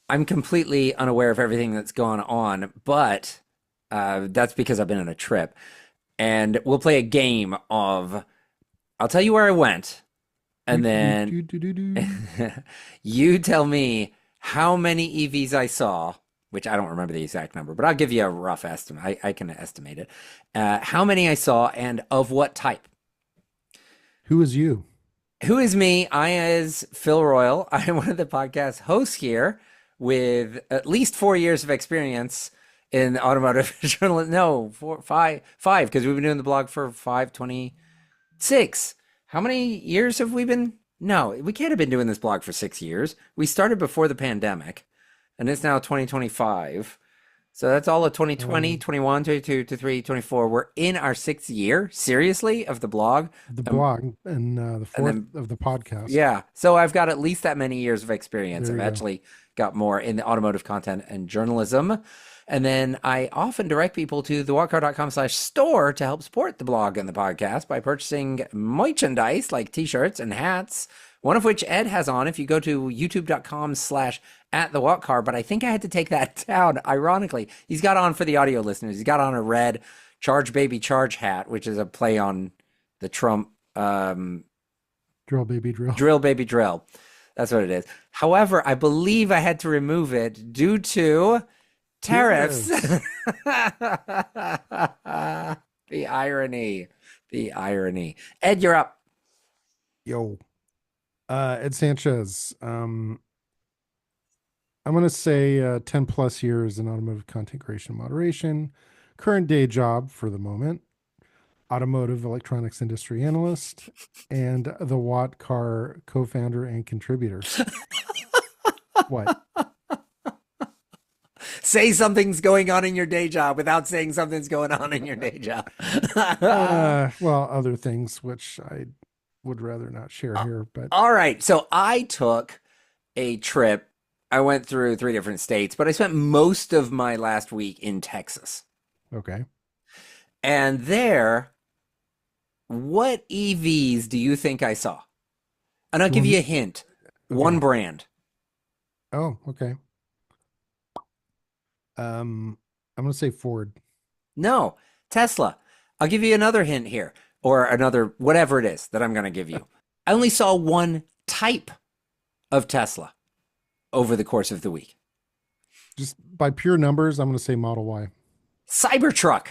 I'm completely unaware of everything that's going on, but that's because I've been on a trip. And we'll play a game of I'll tell you where I went, Do, and do, then do, do, do, do. you tell me how many EVs I saw, which I don't remember the exact number, but I'll give you a rough estimate. I can estimate it. How many I saw and of what type. Who is you? Who is me? I is Phil Royle. I'm one of the podcast hosts here with at least 4 years of experience in automotive journalism. No, five, because we've been doing the blog for 526. How many years have we been? No, we can't have been doing this blog for 6 years. We started before the pandemic, and it's now 2025. So that's all of 2020, Um, 21, 22, 23, 24. We're in our sixth year, seriously, of the blog. the Um, blog and the and fourth then of the podcast. yeah. So I've got at least that many years of experience. There I've you go. actually got more in the automotive content and journalism. And then I often direct people to thewalkcar.com/store to help support the blog and the podcast by purchasing merchandise like t-shirts and hats, one of which Ed has on if you go to youtube.com/@thewalkcar. But I think I had to take that down. Ironically, he's got on for the audio listeners. He's got on a red Charge Baby Charge hat, which is a play on the Trump Drill, baby, drill. Drill Baby Drill. That's what it is. However, I believe I had to remove it due to tariffs. Tariffs. The irony. The irony. Ed, you're up. Yo. Ed Sanchez. I'm going to say 10 plus years in automotive content creation and moderation. Current day job for the moment, automotive electronics industry analyst, and the Watt Car co founder and contributor. What? Say something's going on in your day job without saying something's going on in your day job. Well, other things which I would rather not share here, but All right. So I took a trip. I went through three different states, but I spent most of my last week in Texas. okay. And there, what EVs do you think I saw? And I'll You give want you me? a hint. One Okay. brand. Oh, okay. I'm going to say Ford. No, Tesla. I'll give you another hint here, or another, whatever it is that I'm going to give you. I only saw one type of Tesla over the course of the week. Just by pure numbers, I'm going to say Model Y. Cybertruck.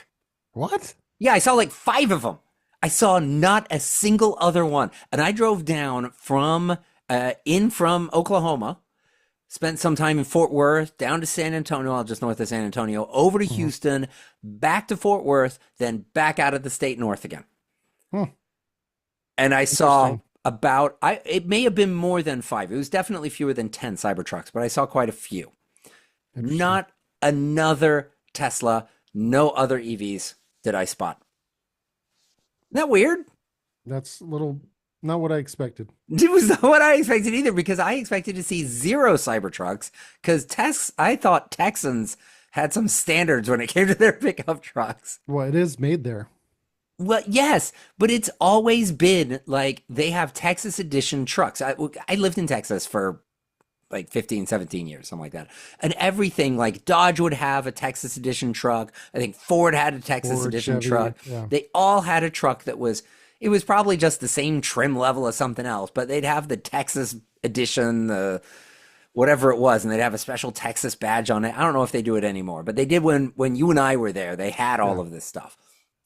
What? Yeah, I saw like five of them. I saw not a single other one. And I drove down from Oklahoma, spent some time in Fort Worth, down to San Antonio, just north of San Antonio, over to Mhm. Houston, back to Fort Worth, then back out of the state north again. Huh. And I saw Interesting. it may have been more than five. It was definitely fewer than 10 Cybertrucks, but I saw quite a few. Interesting. Not another Tesla, no other EVs did I spot. Isn't that weird? That's a little not what I expected. It was not what I expected either, because I expected to see zero Cybertrucks. Because I thought Texans had some standards when it came to their pickup trucks. Well, it is made there. Well, yes, but it's always been like they have Texas edition trucks. I lived in Texas for like 15, 17 years, something like that. And everything like Dodge would have a Texas edition truck. I think Ford had a Texas Ford, edition Chevy. truck. Yeah. They all had a truck that was, it was probably just the same trim level as something else, but they'd have the Texas edition, the whatever it was, and they'd have a special Texas badge on it. I don't know if they do it anymore, but they did when you and I were there. They had all Yeah. of this stuff.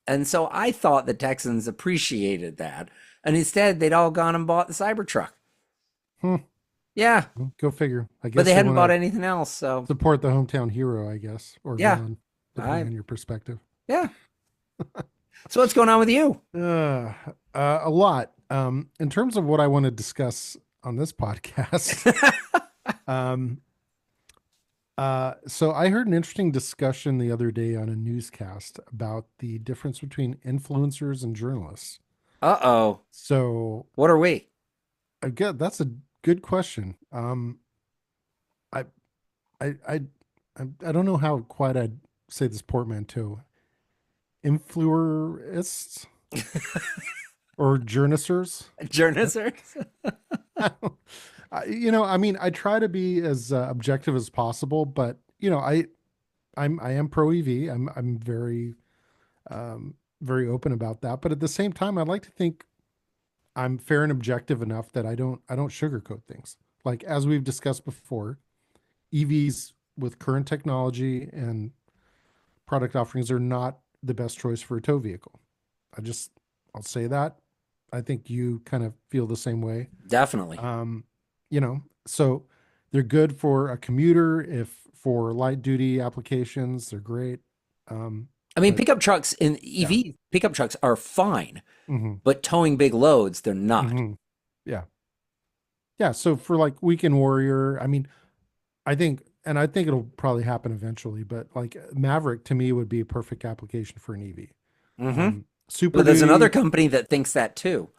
And so I thought the Texans appreciated that. And instead, they'd all gone and bought the Cybertruck. Hmm. Yeah, Well, go figure. I but guess they they hadn't want bought to anything else. So support the hometown hero, I guess, or yeah, villain, depending I on your perspective. yeah. So what's going on with you? Uh, a lot. In terms of what I want to discuss on this podcast, um, so I heard an interesting discussion the other day on a newscast about the difference between influencers and journalists. Uh-oh. So What are we? again, that's a good question. I, I, I, I don't know how quite I'd say this portmanteau. Influerists or journalisters. Journalisters? I mean, I try to be as objective as possible, but I am pro EV. I'm very very open about that. But at the same time, I'd like to think I'm fair and objective enough that I don't sugarcoat things. Like as we've discussed before, EVs with current technology and product offerings are not the best choice for a tow vehicle. I just I'll say that. I think you kind of feel the same way. Definitely. Um, so they're good for a commuter. If for light duty applications, they're great. I mean, But pickup trucks in yeah, EV pickup trucks are fine, hmm but towing big loads, they're not. hmm yeah, yeah. So for like weekend warrior, I mean, I think it'll probably happen eventually. But like Maverick to me would be a perfect application for an EV. Hmm. Super But there's another Duty, company that thinks that too.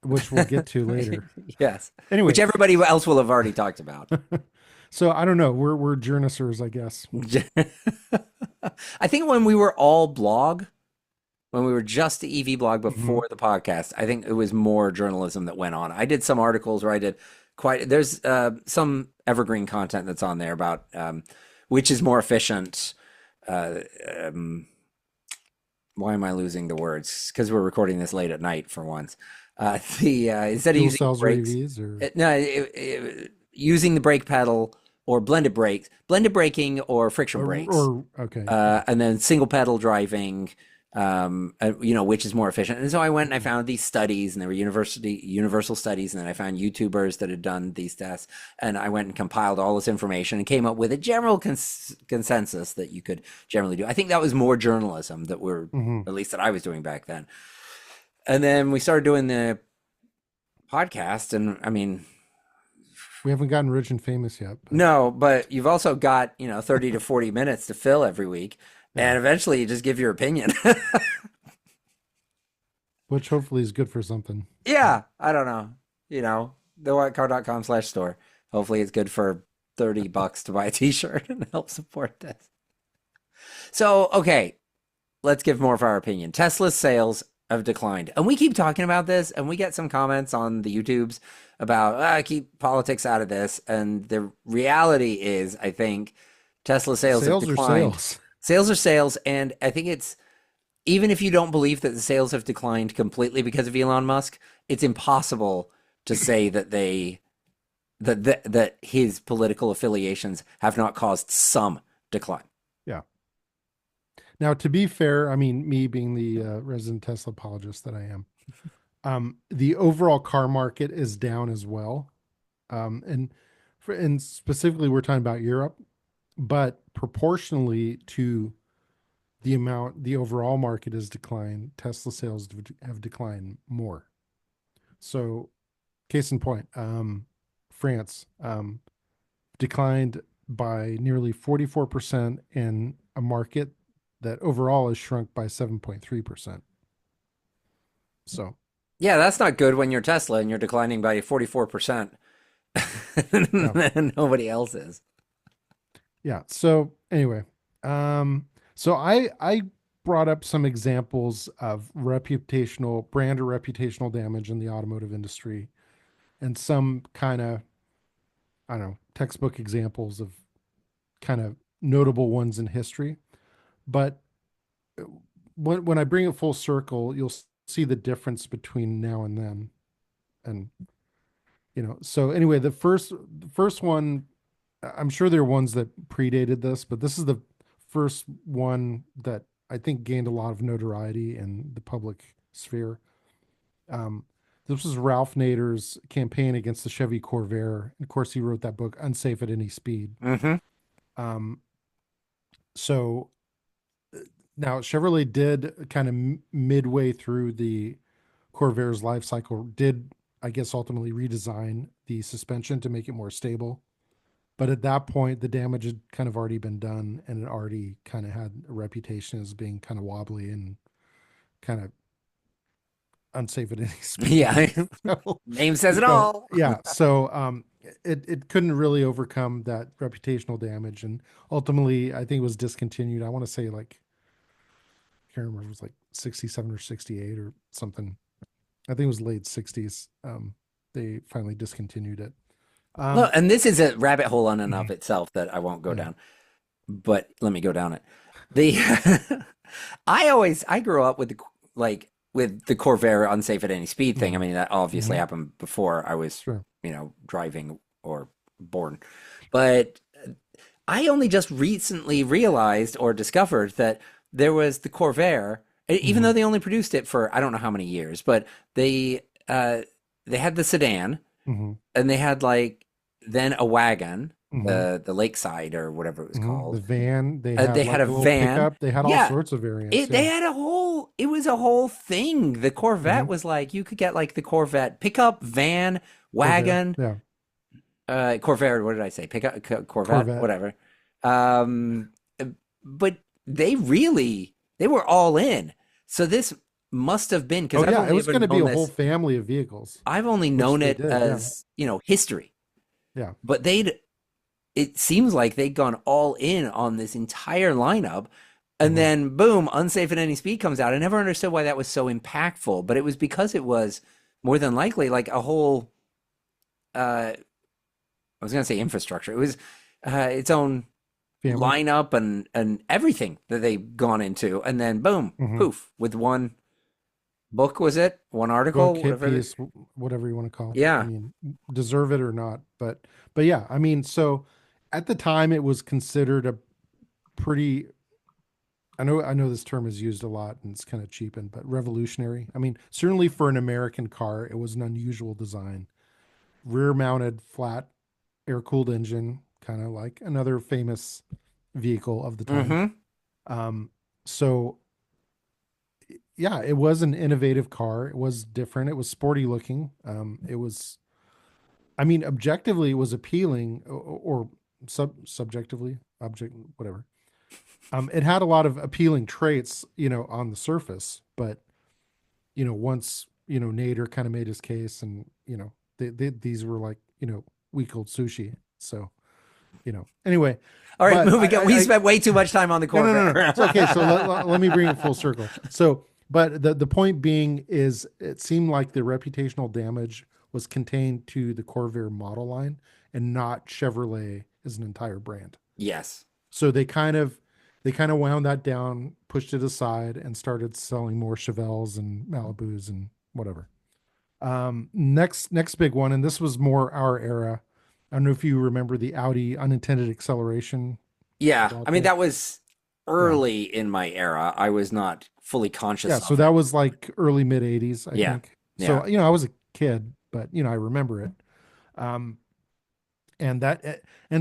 which we'll get to later. Yes, which Anyway, everybody else will have already talked about. so I don't know. We're journesters, I guess. I think when we were all blog, when we were just the EV blog Hmm before the podcast, I think it was more journalism that went on. I did some articles where I did there's some evergreen content that's on there about which is more efficient. Uh, um, why am I losing the words? Because we're recording this late at night for once. The instead of Fuel using cells or brakes, EVs or using the brake pedal or blended braking or friction brakes, okay, yeah. and then single pedal driving, which is more efficient. And so I went and I Mhm. found these studies, and they were universal studies, and then I found YouTubers that had done these tests, and I went and compiled all this information and came up with a general consensus that you could generally do. I think that was more journalism that we're, Mhm. at least that I was doing back then. And then we started doing the podcast, and I mean, We haven't gotten rich and famous yet, but no, but you've also got, 30 to 40 minutes to fill every week. yeah, And eventually you just give your opinion. which hopefully is good for something. But Yeah, I don't know. thewhitecar.com/store. Hopefully it's good for $30 to buy a t-shirt and help support this. So, okay, let's give more of our opinion. Tesla's sales have declined. And we keep talking about this, and we get some comments on the YouTubes about keep politics out of this. And the reality is, I think Tesla sales have sales are declined. sales. Sales are sales, and I think it's even if you don't believe that the sales have declined completely because of Elon Musk, it's impossible to say that his political affiliations have not caused some decline. Yeah. Now, to be fair, I mean, me being the resident Tesla apologist that I am, the overall car market is down as well. And specifically, we're talking about Europe, but proportionally to the overall market has declined, Tesla sales have declined more. So, case in point, France declined by nearly 44% in a market that overall has shrunk by 7.3%. So, Yeah, that's not good when you're Tesla and you're declining by 44% yeah. and nobody else is. Yeah. So, anyway, so I brought up some examples of reputational brand or reputational damage in the automotive industry and some kind of, I don't know, textbook examples of kind of notable ones in history. But when I bring it full circle, you'll see the difference between now and then. And so anyway, the first one, I'm sure there are ones that predated this, but this is the first one that I think gained a lot of notoriety in the public sphere. Um, this was Ralph Nader's campaign against the Chevy Corvair. And of course, he wrote that book, Unsafe at Any Speed. Hmm. Um, so now Chevrolet did kind of midway through the Corvair's life cycle, did I guess ultimately redesign the suspension to make it more stable. But at that point, the damage had kind of already been done, and it already kind of had a reputation as being kind of wobbly and kind of unsafe at any speed. Yeah, So, name says it all. yeah. So it couldn't really overcome that reputational damage, and ultimately, I think it was discontinued. I want to say like I can't remember if it was like 67 or 68 or something. I think it was late 60s. They finally discontinued it. Well, Um, and this is a rabbit hole on and of mhm, itself that I won't go yeah. down, but let me go down it. The I grew up with with the Corvair unsafe at any speed thing. I Hmm. mean, that obviously Hmm. happened before I was, Sure. driving or born. But I only just recently realized or discovered that there was the Corvair, even Hmm. though they only produced it for I don't know how many years, but uh they had the sedan Hmm. and they had like then a wagon, Hmm. the Lakeside or whatever it was Hmm. The called. van, they had They had like a a little van. pickup. They had all Yeah, sorts of variants. they Yeah. had it was a whole thing. The Corvette Hmm. was like you could get like the Corvette pickup, van, Corvair. wagon, Yeah. Corvair, what did I say? Pickup, Corvette, Corvette. whatever. Um, but they were all in. So this must have been because Oh yeah, it was going to be known a whole this, family of vehicles, I've only which known they it did. Yeah. as, history. Yeah. But it seems like they'd gone all in on this entire lineup. And Hmm. then boom, Unsafe at Any Speed comes out. I never understood why that was so impactful, but it was because it was more than likely like a whole I was gonna say infrastructure. It was its own Family. lineup and everything that they've gone into, and then boom, Hmm. poof, with one book was it? One Book, article, hit whatever. piece, whatever you want to call it. I Yeah. mean, deserve it or not, but yeah, I mean, so at the time it was considered a pretty. I know this term is used a lot and it's kind of cheapened, but revolutionary. I mean, certainly for an American car, it was an unusual design. Rear mounted, flat, air cooled engine, kind of like another famous vehicle of the time. Mm-hmm. Um, so yeah, it was an innovative car. It was different. It was sporty looking. It was, I mean, objectively, it was appealing, or subjectively, object, whatever. It had a lot of appealing traits, on the surface, but once Nader kind of made his case, and these were like week old sushi. So anyway, All right, but moving on. We spent way too much time on the no, no, no, no. Corvair. So okay, so let me bring it full circle. So, but the point being is, it seemed like the reputational damage was contained to the Corvair model line and not Chevrolet as an entire brand. Yes. So they kind of wound that down, pushed it aside, and started selling more Chevelles and Malibus and whatever. Next big one, and this was more our era. I don't know if you remember the Audi unintended acceleration Yeah. I mean, debacle. that was Yeah. early in my era. I was not fully Yeah, conscious so of that it. was like early mid 80s, I Yeah. think. Yeah. So, I was a kid, but I remember it. Um, and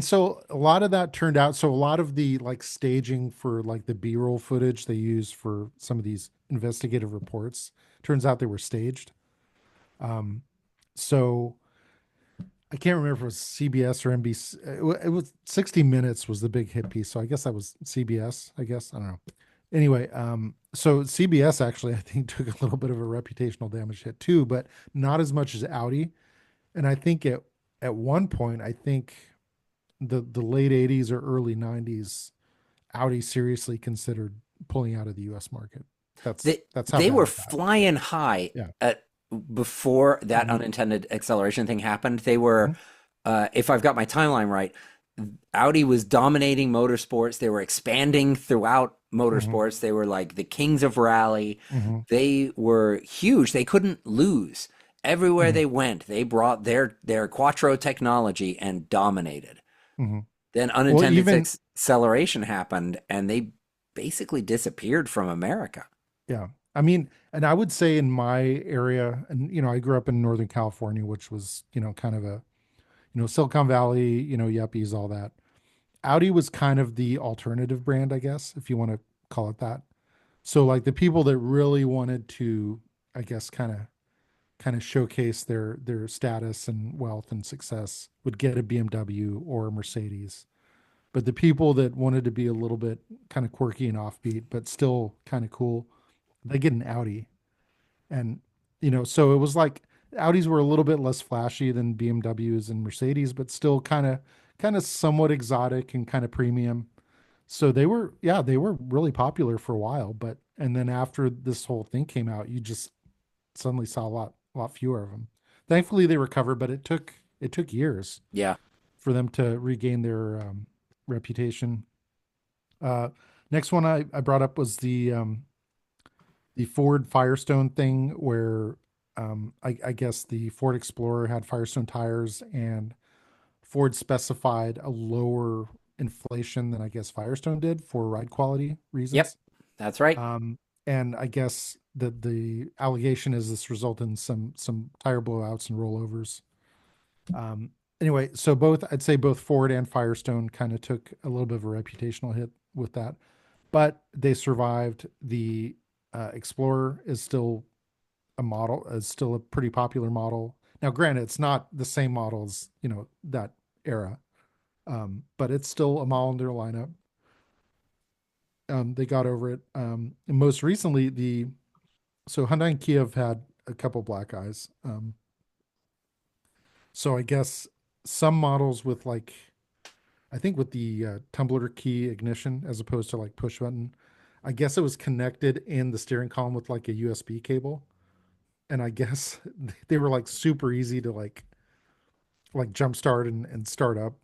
so a lot of that turned out, so a lot of the like staging for like the B-roll footage they use for some of these investigative reports, turns out they were staged. Um, so I can't remember if it was CBS or NBC. It was 60 Minutes was the big hit piece. So I guess that was CBS, I guess. I don't know. Anyway, so CBS actually, I think, took a little bit of a reputational damage hit too, but not as much as Audi. And I think at one point, I think the late 80s or early 90s, Audi seriously considered pulling out of the US market. That's how They bad were it got. flying high Yeah. at before that Hmm. unintended acceleration thing happened. They were, Hmm. if I've got my timeline right, Audi was dominating motorsports. They were expanding throughout Hmm. motorsports. They were like the kings of rally. Hmm. They were huge. They couldn't lose. Everywhere Hmm. they went, they brought their quattro technology and dominated. Hmm. Then Well, unintended even acceleration happened, and they basically disappeared from America. yeah. I mean, and I would say in my area, and I grew up in Northern California, which was, kind of a, Silicon Valley, yuppies, all that. Audi was kind of the alternative brand, I guess, if you want to call it that. So like the people that really wanted to, I guess, kind of showcase their status and wealth and success would get a BMW or a Mercedes. But the people that wanted to be a little bit kind of quirky and offbeat, but still kind of cool, they get an Audi. And so it was like Audis were a little bit less flashy than BMWs and Mercedes, but still kind of somewhat exotic and kind of premium. So they were really popular for a while, but and then after this whole thing came out, you just suddenly saw a lot fewer of them. Thankfully they recovered, but It took years Yeah. for them to regain their reputation. Uh, Next one I brought up was the Ford Firestone thing, where I guess the Ford Explorer had Firestone tires, and Ford specified a lower inflation than I guess Firestone did for ride quality Yep. reasons. That's right. Um, and I guess the allegation is this resulted in some tire blowouts and rollovers. Um, anyway, so I'd say both Ford and Firestone kind of took a little bit of a reputational hit with that, but they survived. The Explorer is still a model, is still a pretty popular model. Now, granted, it's not the same model as that era, but it's still a model in their lineup. They got over it. And most recently, so Hyundai and Kia have had a couple black eyes. So I guess some models with like, I think with the tumbler key ignition as opposed to like push button, I guess it was connected in the steering column with like a USB cable. And I guess they were like super easy to like jumpstart and start up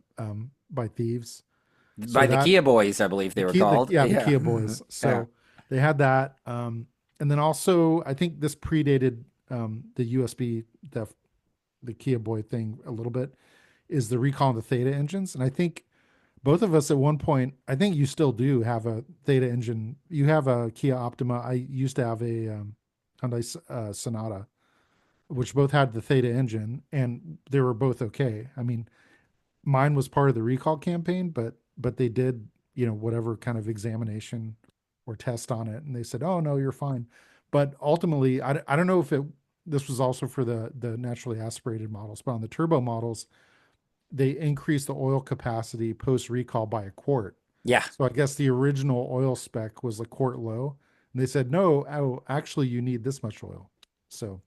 by thieves. So By the that Kia boys, I believe they were called. the Yeah. Kia boys. Yeah. So they had that, and then also I think this predated the USB, the Kia boy thing a little bit. Is the recall of the Theta engines, and I think both of us at one point, I think you still do have a Theta engine. You have a Kia Optima. I used to have a Hyundai Sonata, which both had the Theta engine, and they were both okay. I mean, mine was part of the recall campaign, but they did whatever kind of examination or test on it, and they said, oh no, you're fine. But ultimately, I don't know if this was also for the naturally aspirated models, but on the turbo models, they increased the oil capacity post recall by a quart. Yeah. So I guess the original oil spec was a quart low, and they said no, oh, actually you need this much oil. So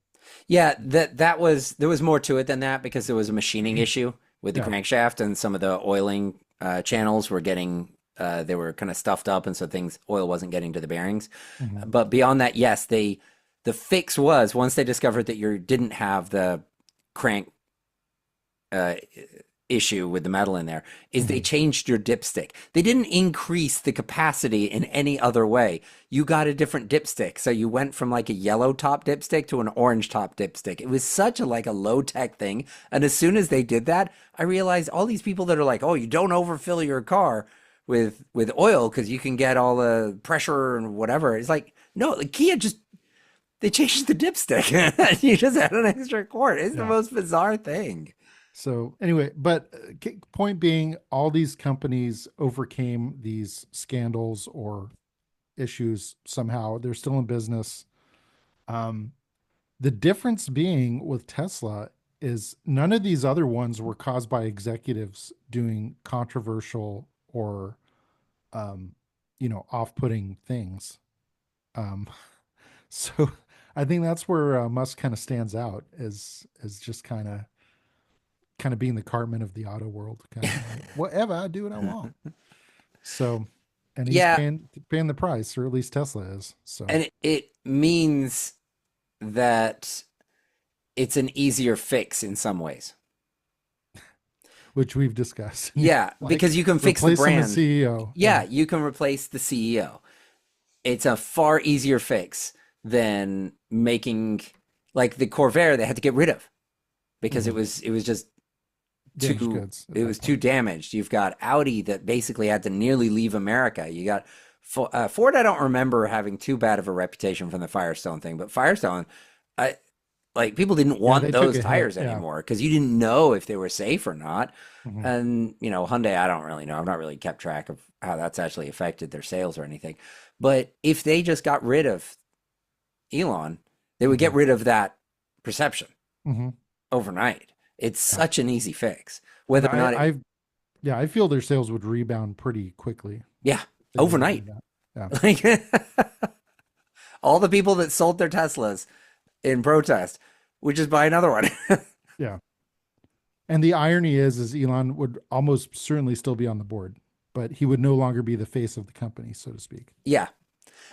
Yeah, that was there was more to it than that because there was a machining issue with the yeah. crankshaft and some of the oiling channels were getting they were kind of stuffed up and so things oil wasn't getting to the bearings. Mhm. But beyond that, yes, the fix was once they discovered that you didn't have the crank uh, issue with the metal in there is they Mhm. changed your dipstick. They didn't increase the capacity in any other way. You got a different dipstick. So you went from like a yellow top dipstick to an orange top dipstick. It was such a like a low tech thing. And as soon as they did that, I realized all these people that are like, "Oh, you don't overfill your car with oil because you can get all the pressure and whatever." It's like, no, the Kia just they changed the dipstick. You just had an extra quart. It's the Yeah. most bizarre thing. So anyway, but point being, all these companies overcame these scandals or issues somehow. They're still in business. Um, the difference being with Tesla is none of these other ones were caused by executives doing controversial or, um, off-putting things. Um, so I think that's where Musk kind of stands out as just kind of being the Cartman of the auto world, kind of like whatever, I do what I want. So, and he's Yeah, paying the price, or at least Tesla is. So, and it means that it's an easier fix in some ways. which we've discussed. Yeah, Like because you can fix the replace him as brand. CEO. Yeah, Yeah. you can replace the CEO. It's a far easier fix than making like the Corvair they had to get rid of because Hmm. it was just Damaged too goods at it that was too point. damaged. You've got Audi that basically had to nearly leave America. You got Ford. I don't remember having too bad of a reputation from the Firestone thing, but Firestone, I like people didn't Yeah, want they took those a hit. tires Yeah. anymore because you didn't know if they were safe or not. Hmm. And Hyundai, I don't really know. I've not really kept track of how that's actually affected their sales or anything. But if they just got rid of Elon, they would get Hmm. rid of that perception Hmm. overnight. It's Yeah. such an easy fix, And whether or not it, yeah, I feel their sales would rebound pretty quickly yeah, if they got rid of overnight. that. Yeah. Like all the people that sold their Teslas in protest would just buy another one. Yeah. And the irony is Elon would almost certainly still be on the board, but he would no longer be the face of the company, so to speak. Yeah.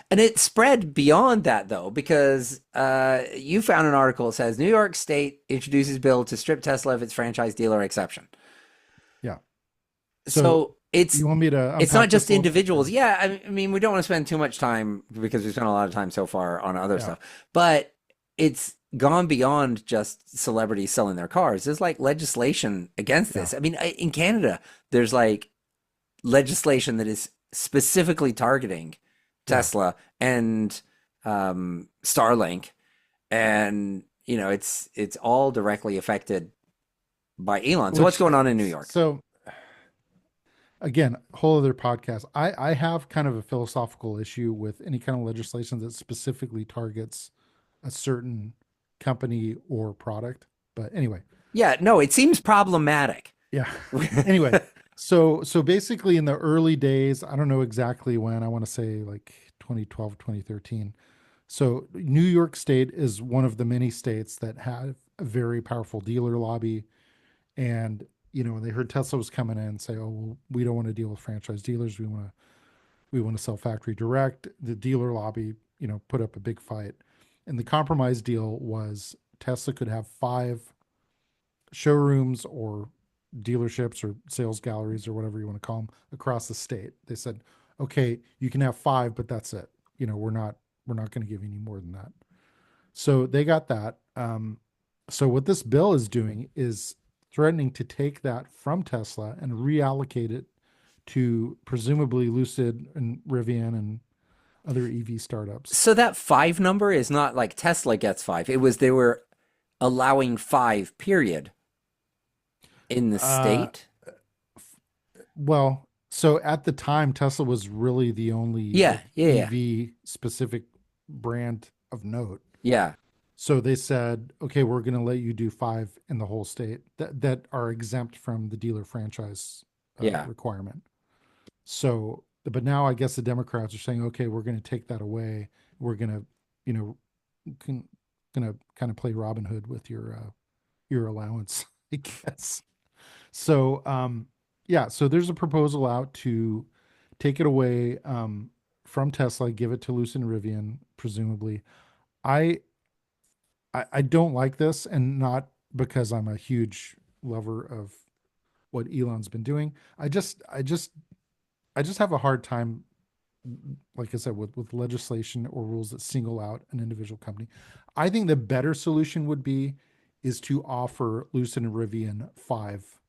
And it spread beyond that though, because you found an article that says New York State introduces bill to strip Tesla of its franchise dealer exception. Yeah. So So it's you want me to it's not unpack this just a little bit? individuals. Yeah, I mean, we don't want to spend too much time because we spent a lot of time so far on other Yeah. stuff, but it's gone beyond just celebrities selling their cars. There's like legislation against Yeah. this. I mean, in Canada, there's like legislation that is specifically targeting Yeah. Tesla and Starlink, and it's all directly affected by Elon. So what's Which, going on in New York? so again, whole other podcast. I have kind of a philosophical issue with any kind of legislation that specifically targets a certain company or product. But anyway, Yeah, no, it seems problematic. yeah. Anyway, so basically in the early days, I don't know exactly when, I want to say like 2012, 2013. So New York State is one of the many states that have a very powerful dealer lobby. And when they heard Tesla was coming in and say, "Oh, well, we don't want to deal with franchise dealers. We want to sell factory direct." The dealer lobby, put up a big fight. And the compromise deal was Tesla could have 5 showrooms or dealerships or sales galleries or whatever you want to call them across the state. They said, "Okay, you can have 5, but that's it. We're not going to give you any more than that." So they got that. So what this bill is doing is threatening to take that from Tesla and reallocate it to presumably Lucid and Rivian and other EV startups. So that 5 number is not like Tesla gets 5. It was they were allowing 5, period, in the Uh, state. well, so at the time, Tesla was really the only Yeah, like yeah, yeah, EV specific brand of note. yeah, So they said, okay, we're going to let you do 5 in the whole state that are exempt from the dealer franchise yeah. requirement. So, but now I guess the Democrats are saying, okay, we're going to take that away. We're going to, you know, can, going to kind of play Robin Hood with your allowance, I guess. So, yeah, so there's a proposal out to take it away from Tesla, give it to Lucid and Rivian, presumably. I, I don't like this, and not because I'm a huge lover of what Elon's been doing. I just have a hard time, like I said, with legislation or rules that single out an individual company. I think the better solution would be is to offer Lucid and Rivian 5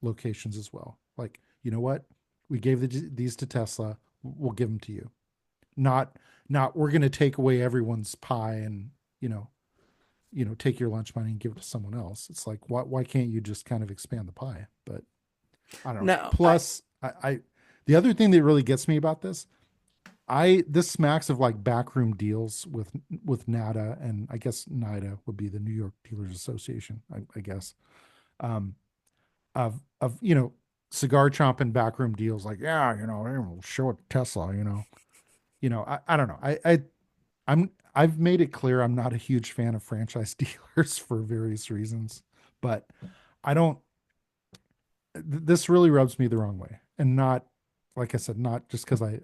locations as well. Like, you know what? We gave these to Tesla. We'll give them to you. Not we're going to take away everyone's pie and take your lunch money and give it to someone else. It's like why can't you just kind of expand the pie? But I don't know. No, Plus, I the other thing that really gets me about this smacks of like backroom deals with NADA, and I guess NIDA would be the New York Dealers Association, I guess. Um, of cigar chomping backroom deals, like, yeah, we'll show it to Tesla, I don't know. I've made it clear I'm not a huge fan of franchise dealers for various reasons, but I don't this really rubs me the wrong way. And not, like I said, not just because I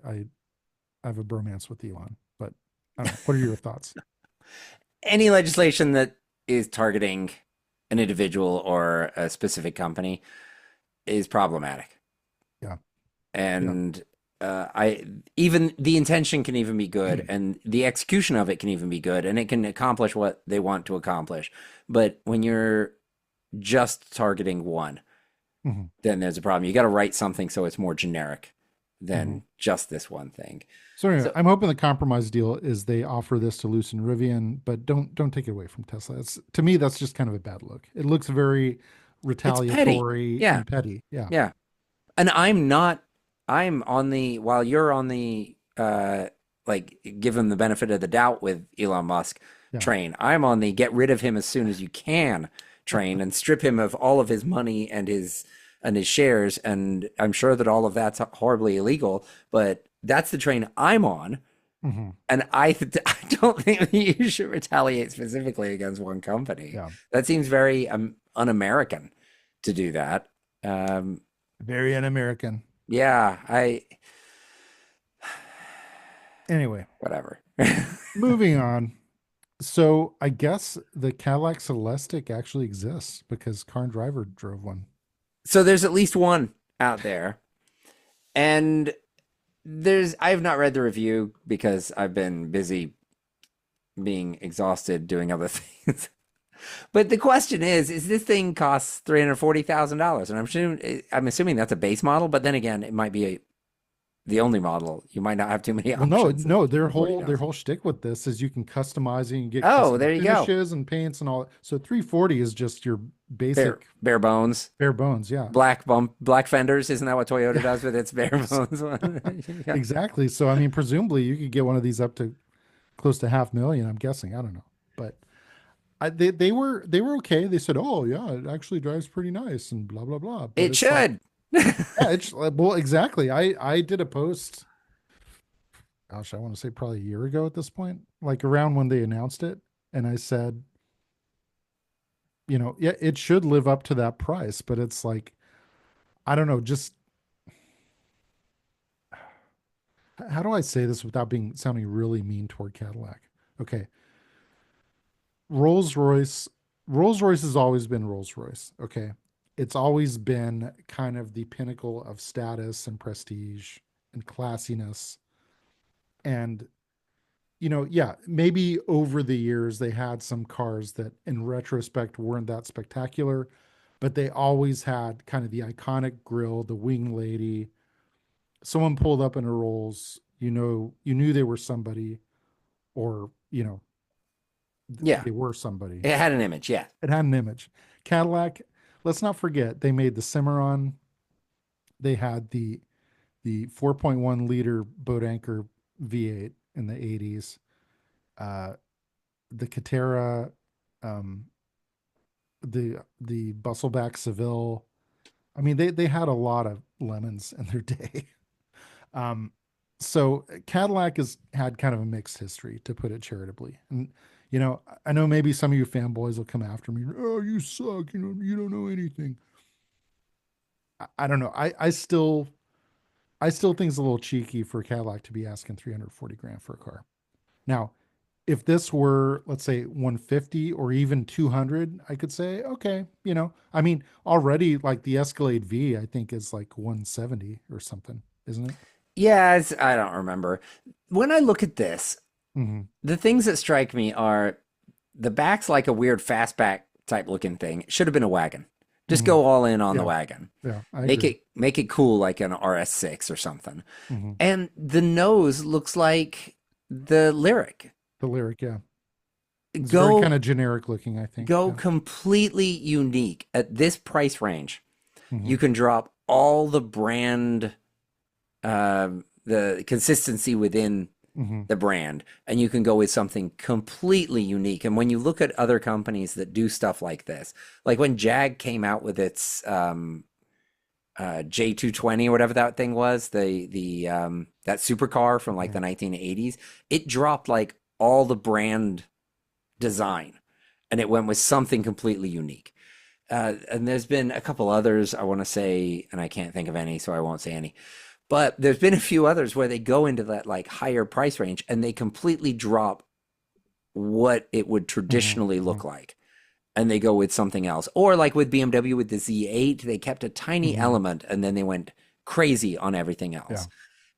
have a bromance with Elon, but I don't know. What are your thoughts? any legislation that is targeting an individual or a specific company is problematic. Yeah. Yeah. And I even the intention can even be good, and the execution of it can even be good, and it can accomplish what they want to accomplish. But when you're just targeting one, Hmm. then there's a problem. You got to write something so it's more generic Hmm. than just this one thing. So anyway, So I'm hoping the compromise deal is they offer this to Lucid and Rivian, but don't take it away from Tesla. To me, that's just kind of a bad look. It looks very it's petty. retaliatory Yeah, and petty. Yeah. yeah. And I'm on the while you're on the like give him the benefit of the doubt with Elon Musk Yeah. train. I'm on the get rid of him as soon as you can train and strip him of all of his money and his shares. And I'm sure that all of that's horribly illegal, but that's the train I'm on. Hmm. And I don't think that you should retaliate specifically against one company. Yeah. That seems very un-American to do that. Very un-American. Yeah, Anyway, Whatever. moving on. So I guess the Cadillac Celestiq actually exists because Car and Driver drove one. So there's at least one out there. And I have not read the review because I've been busy being exhausted doing other things. But the question is this thing costs $340,000, and I'm assuming that's a base model, but then again, it might be the only model. You might not have too many Well, no, options. no, For their 40,000. whole shtick with this is you can customize it and get Oh, custom there you go. finishes and paints and all. So 340 is just your Bare basic bare bones. bare bones. Yeah, Black fenders. Isn't that what Toyota yeah, does with its bare bones one? Yeah. exactly. So I mean, presumably you could get one of these up to close to 500,000. I'm guessing. I don't know, but they were okay. They said, "Oh yeah, it actually drives pretty nice," and blah blah blah. But It it's like, should. yeah, it's well, exactly. I did a post. Gosh, I want to say probably a year ago at this point, like around when they announced it, and I said, yeah, it should live up to that price, but it's like, I don't know, just how do I say this without being sounding really mean toward Cadillac? Okay, Rolls Royce, Rolls Royce has always been Rolls Royce. Okay, it's always been kind of the pinnacle of status and prestige and classiness. And, yeah, maybe over the years they had some cars that in retrospect weren't that spectacular, but they always had kind of the iconic grill, the wing lady. Someone pulled up in a Rolls, you knew they were somebody, or, Yeah, they were somebody. it had an image. Yeah. It had an image. Cadillac, let's not forget, they made the Cimarron. They had the 4.1 liter boat anchor V8 in the 80s. Uh, the Catera, um, the Bustleback Seville. I mean, they had a lot of lemons in their day. Um, so Cadillac has had kind of a mixed history, to put it charitably. And I know maybe some of you fanboys will come after me. Oh, you suck. You don't know anything. I don't know. I still think it's a little cheeky for Cadillac to be asking 340 grand for a car. Now, if this were, let's say, 150 or even 200, I could say, okay, I mean, already like the Escalade V, I think is like 170 or something, isn't it? Yeah, I don't remember. When I look at this, Mm-hmm. the things that strike me are the back's like a weird fastback type looking thing. It should have been a wagon. Just Mm-hmm. go all in on the Yeah, wagon. yeah, I Make agree. it cool like an RS6 or something. Mm-hmm. And the nose looks like the Lyric. The Lyric, yeah. It's very kind Go of generic looking, I think. go Yeah. completely unique at this price range. Mm-hmm. You can drop all the brand the consistency within Mm-hmm. the brand, and you can go with something completely unique. And when you look at other companies that do stuff like this, like when Jag came out with its J220 or whatever that thing was, the that supercar from like Yeah. the 1980s, it dropped like all the brand design, and it went with something completely unique. And there's been a couple others I want to say, and I can't think of any, so I won't say any. But there's been a few others where they go into that like higher price range and they completely drop what it would Mm-hmm. traditionally Mm-hmm. look like. And they go with something else. Or like with BMW with the Z8, they kept a tiny Mm-hmm. element and then they went crazy on everything Yeah. else.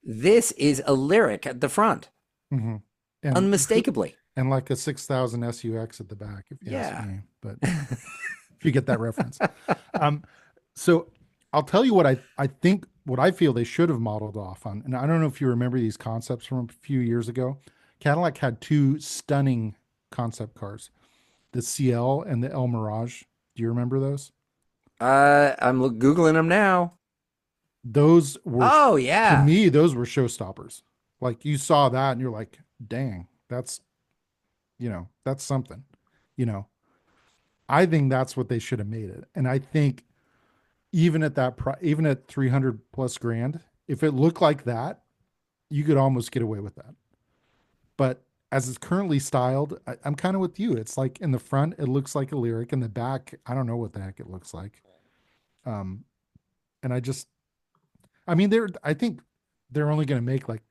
This is a Lyric at the front, Mm-hmm. And unmistakably. and like a 6,000 SUX at the back, if you ask Yeah. me. But if you get that reference. Um, so I'll tell you what I think what I feel they should have modeled off on. And I don't know if you remember these concepts from a few years ago. Cadillac had two stunning concept cars, the CL and the El Mirage. Do you remember those? I'm Googling them now. Those were, Oh, to yeah. me, those were showstoppers. Like you saw that and you're like, dang, that's something. You know, I think that's what they should have made it. And I think even at that price, even at 300 plus grand, if it looked like that, you could almost get away with that. But as it's currently styled, I'm kind of with you. It's like in the front, it looks like a Lyric. In the back, I don't know what the heck it looks like. Um, and I think they're only going to make like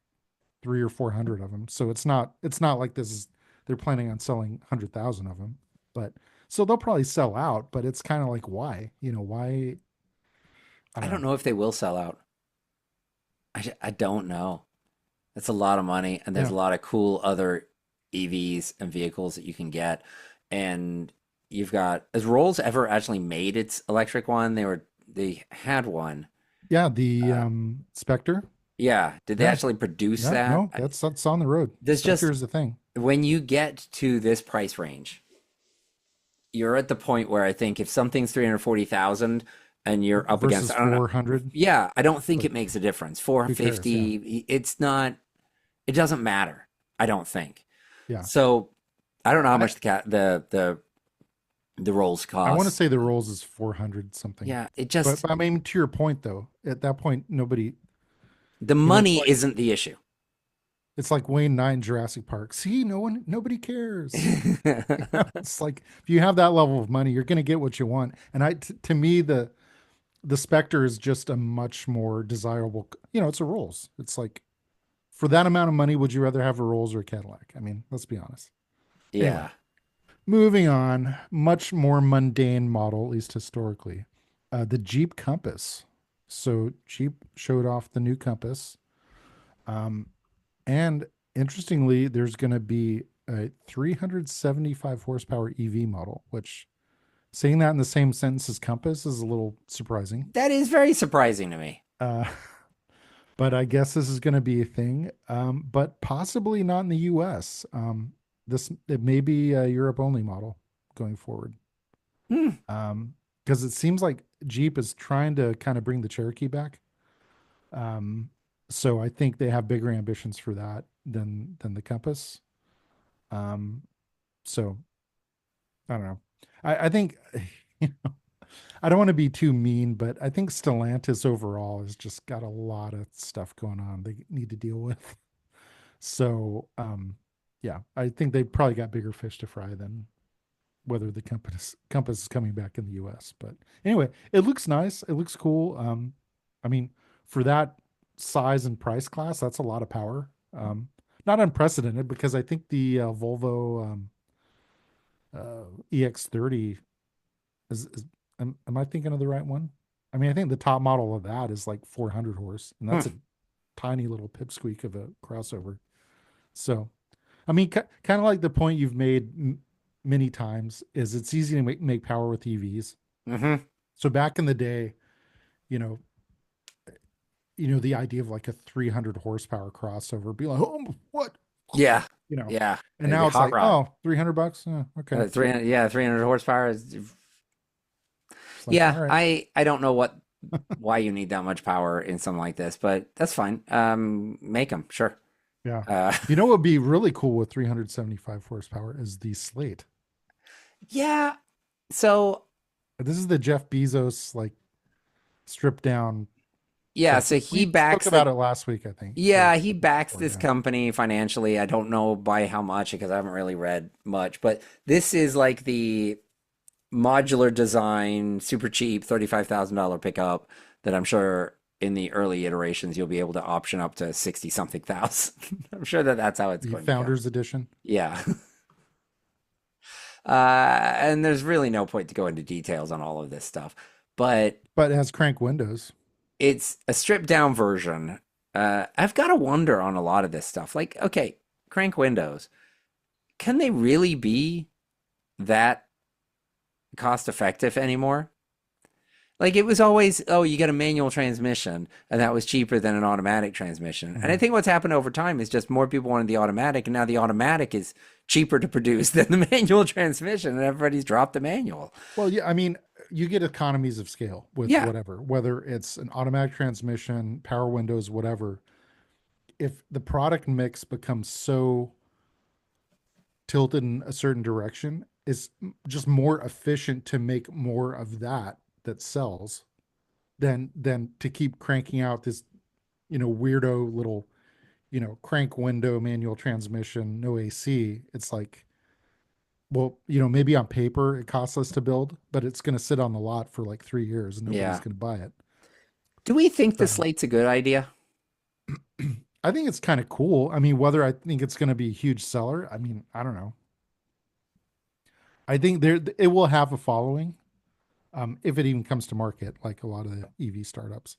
three or 400 of them. So it's not like this is they're planning on selling 100,000 of them. But so they'll probably sell out, but it's kind of like why? Why? I I don't don't know. know if they will sell out. I don't know. That's a lot of money, and there's Yeah. a lot of cool other EVs and vehicles that you can get. And you've got, has Rolls ever actually made its electric one? They had one. Yeah, the Uh, Spectre. yeah, did they Yeah. actually produce Yeah, that? no, that's on the road. There's Spectre just is the thing when you get to this price range, you're at the point where I think if something's 340,000 and you're up against, versus I don't know. 400. Yeah, I don't think Like, it makes a difference. who cares? Yeah. 450, it's not, it doesn't matter. I don't think. Yeah. So I don't know how I much the rolls I want to cost. say the Rolls is 400 something. Yeah, it But, just but I mean, to your point though, at that point, nobody, the it's money like isn't the issue. Wayne Knight in Jurassic Park. See, nobody cares. It's like if you have that level of money, you're going to get what you want. And to me, the Spectre is just a much more desirable. It's a Rolls. It's like for that amount of money, would you rather have a Rolls or a Cadillac? I mean, let's be honest. Anyway, Yeah. moving on, much more mundane model, at least historically, the Jeep Compass. So Jeep showed off the new Compass, um, and interestingly, there's going to be a 375 horsepower EV model, which saying that in the same sentence as Compass is a little surprising. That is very surprising to me. Uh, but I guess this is going to be a thing, but possibly not in the U.S. It may be a Europe only model going forward. Hmm. Because it seems like Jeep is trying to kind of bring the Cherokee back. Um, so I think they have bigger ambitions for that than the Compass. Um, so I don't know. I think you know, I don't want to be too mean, but I think Stellantis overall has just got a lot of stuff going on they need to deal with. So yeah, I think they probably got bigger fish to fry than whether the compass is coming back in the US. But anyway, it looks nice. It looks cool. I mean, for that size and price class, that's a lot of power. Not unprecedented because I think the Volvo EX30 is am I thinking of the right one? I mean, I think the top model of that is like 400 horse, and Hmm. that's a tiny little pipsqueak of a crossover. So, I mean, kind of like the point you've made many times is it's easy to make power with EVs. Mm-hmm. So back in the day, you know, the idea of like a 300 horsepower crossover, be like, oh, what, Yeah. you know, Yeah. and The now it's hot like, rod. oh, $300, okay. 300, yeah, 300 horsepower is, It's like, all yeah, right, I don't know why you need that much power in something like this, but that's fine. Make them, sure. yeah. Uh, What would be really cool with 375 horsepower is the Slate. yeah. So, This is the Jeff Bezos like stripped down yeah, truck. so We he spoke backs about the, it last week, I think, or yeah, he backs before, this yeah. company financially. I don't know by how much because I haven't really read much, but this is like the modular design, super cheap, $35,000 pickup that I'm sure in the early iterations you'll be able to option up to 60 something thousand. I'm sure that that's how it's The going to go. Founders Edition. Yeah. And there's really no point to go into details on all of this stuff, but But it has crank windows. it's a stripped down version. I've got to wonder on a lot of this stuff. Like, okay, crank windows, can they really be that cost effective anymore? Like it was always, oh, you get a manual transmission, and that was cheaper than an automatic transmission. And I Mhm. think what's happened over time is just more people wanted the automatic, and now the automatic is cheaper to produce than the manual transmission, and everybody's dropped the manual. Well, yeah, I mean, you get economies of scale with Yeah, whatever, whether it's an automatic transmission, power windows, whatever. If the product mix becomes so tilted in a certain direction, it's just more efficient to make more of that sells than to keep cranking out this, weirdo little, crank window manual transmission, no AC. It's like, well, maybe on paper it costs less to build, but it's going to sit on the lot for like 3 years and nobody's yeah. going to buy it. Do we think the So slate's a good idea? I think it's kind of cool. I mean, whether I think it's going to be a huge seller, I mean, I don't know. I think it will have a following, if it even comes to market, like a lot of the EV startups.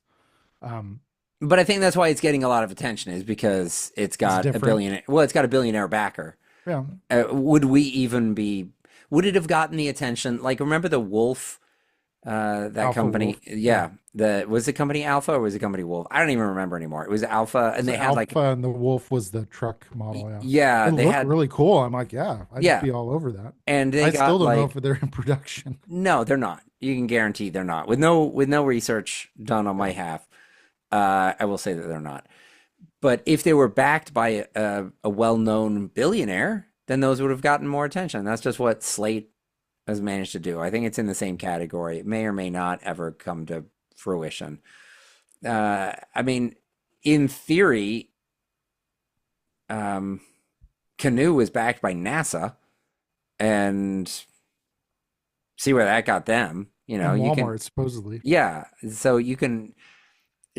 Um, But I think that's why it's getting a lot of attention is because it's it's got a different. billionaire. Well, it's got a billionaire backer. Yeah. Would we even be? Would it have gotten the attention? Like, remember the Wolf, that Alpha company? Wolf. Yeah. Yeah, the was the company Alpha or was the company Wolf? I don't even remember anymore. It was Alpha, and So they had like, Alpha and the Wolf was the truck model. Yeah. yeah, It they looked had, really cool. I'm like, yeah, I'd yeah, be all over that. and they I still got don't know if like, they're in production. no, they're not. You can guarantee they're not. With no research done on my Yeah. half, I will say that they're not. But if they were backed by a well-known billionaire, then those would have gotten more attention. That's just what Slate has managed to do. I think it's in the same category. It may or may not ever come to fruition. I mean, in theory, um, Canoe was backed by NASA, and see where that got them. You know, And you can, Walmart, supposedly. yeah. So you can,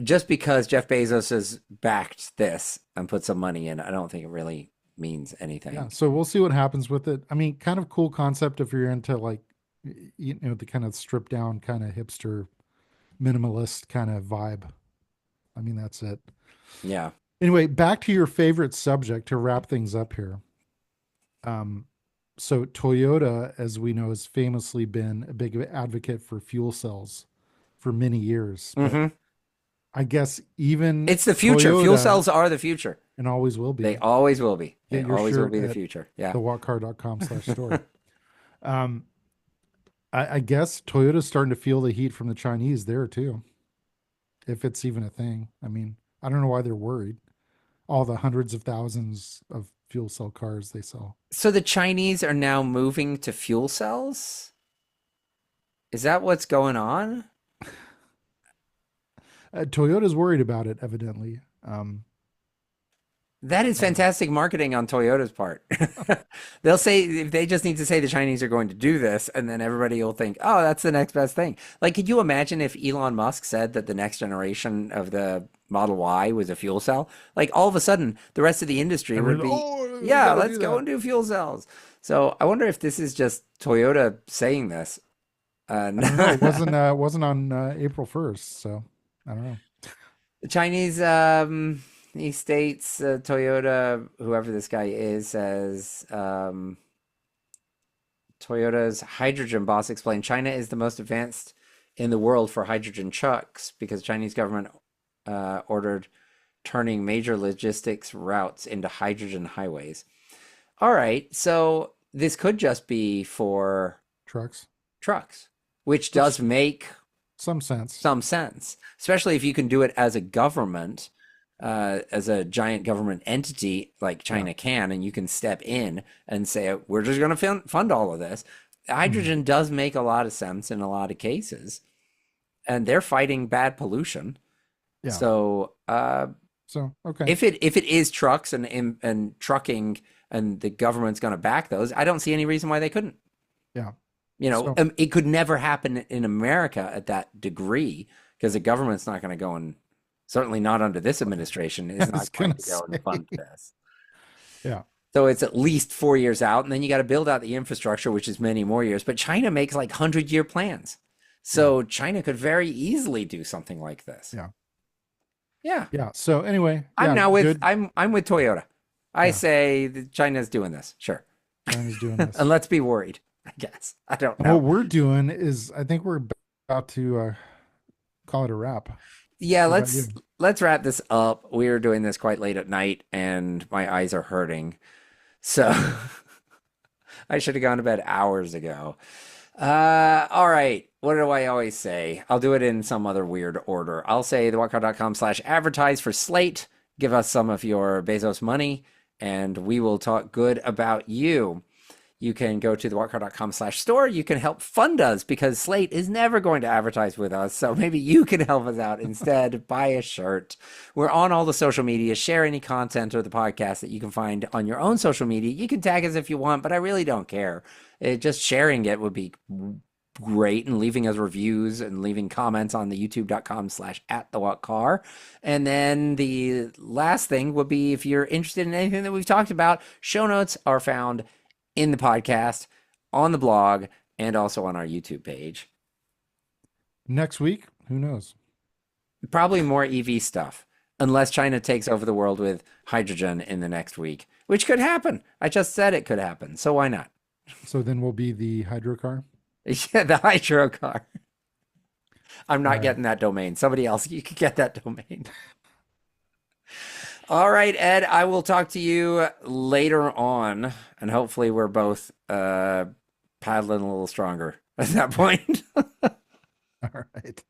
just because Jeff Bezos has backed this and put some money in, I don't think it really means Yeah. anything. So we'll see what happens with it. I mean, kind of cool concept if you're into like, the kind of stripped down, kind of hipster, minimalist kind of vibe. I mean, that's it. Yeah. Anyway, back to your favorite subject to wrap things up here. Um, so Toyota, as we know, has famously been a big advocate for fuel cells for many years, but Hmm. I guess even It's the future. Fuel Toyota, cells are the future. and always will They be, always will be. They get your always will shirt be the at future. Yeah. thewalkcar.com/store. Um, I guess Toyota's starting to feel the heat from the Chinese there too, if it's even a thing. I mean, I don't know why they're worried. All the hundreds of thousands of fuel cell cars they sell. So the Chinese are now moving to fuel cells? Is that what's going on? Toyota's worried about it, evidently. That is Um, fantastic marketing on Toyota's part. They'll say they just need to say the Chinese are going to do this, and then everybody will think, "Oh, that's the next best thing." Like, could you imagine if Elon Musk said that the next generation of the Model Y was a fuel cell? Like, all of a sudden, the rest of the industry would be, We "Yeah, got to do let's go that. and do fuel cells." So I wonder if this is just Toyota saying this. I don't know. It Uh, wasn't on April 1st, so I don't know. The Chinese, he states, Toyota, whoever this guy is, says, Toyota's hydrogen boss explained China is the most advanced in the world for hydrogen trucks because Chinese government ordered turning major logistics routes into hydrogen highways. All right, so this could just be for Trucks, trucks, which does which make some sense. some sense, especially if you can do it as a government, as a giant government entity like Yeah. China can, and you can step in and say, we're just going to fund all of this. Mhm. Hydrogen does make a lot of sense in a lot of cases, and they're fighting bad pollution. Yeah. So So okay. if it is trucks and trucking, and the government's going to back those, I don't see any reason why they couldn't. Yeah. You know, So it could never happen in America at that degree because the government's not going to go and certainly not under this administration I is was not going gonna to go and say, fund this. yeah. So it's at least 4 years out, and then you got to build out the infrastructure, which is many more years. But China makes like 100-year plans. Yeah. So China could very easily do something like this. Yeah. Yeah. Yeah. So anyway, I'm yeah, now with good. I'm with Toyota. I Yeah. say that China's doing this. Sure. China's doing And this. let's be worried, I guess. I don't And what know. we're doing is, I think we're about to call it a wrap. Yeah, What about you? let's wrap this up. We were doing this quite late at night and my eyes are hurting. So I should have gone to bed hours ago. All right. What do I always say? I'll do it in some other weird order. I'll say thewalkout.com/advertise for Slate. Give us some of your Bezos money and we will talk good about you. You can go to thewalkout.com/store. You can help fund us because Slate is never going to advertise with us. So maybe you can help us out instead. Buy a shirt. We're on all the social media. Share any content or the podcast that you can find on your own social media. You can tag us if you want, but I really don't care. Just sharing it would be great, and leaving us reviews and leaving comments on the youtube.com/@thewhatcar. And then the last thing would be, if you're interested in anything that we've talked about, show notes are found in the podcast, on the blog, and also on our YouTube page. Next week, who knows? Probably more EV stuff, unless China takes over the world with hydrogen in the next week, which could happen. I just said it could happen, so why not? So then we'll be the hydro car. Yeah, the hydro car. I'm not All right. getting that domain. Somebody else, you could get that domain. All right, Ed, I will talk to you later on, and hopefully we're both paddling a little stronger at that point. All right.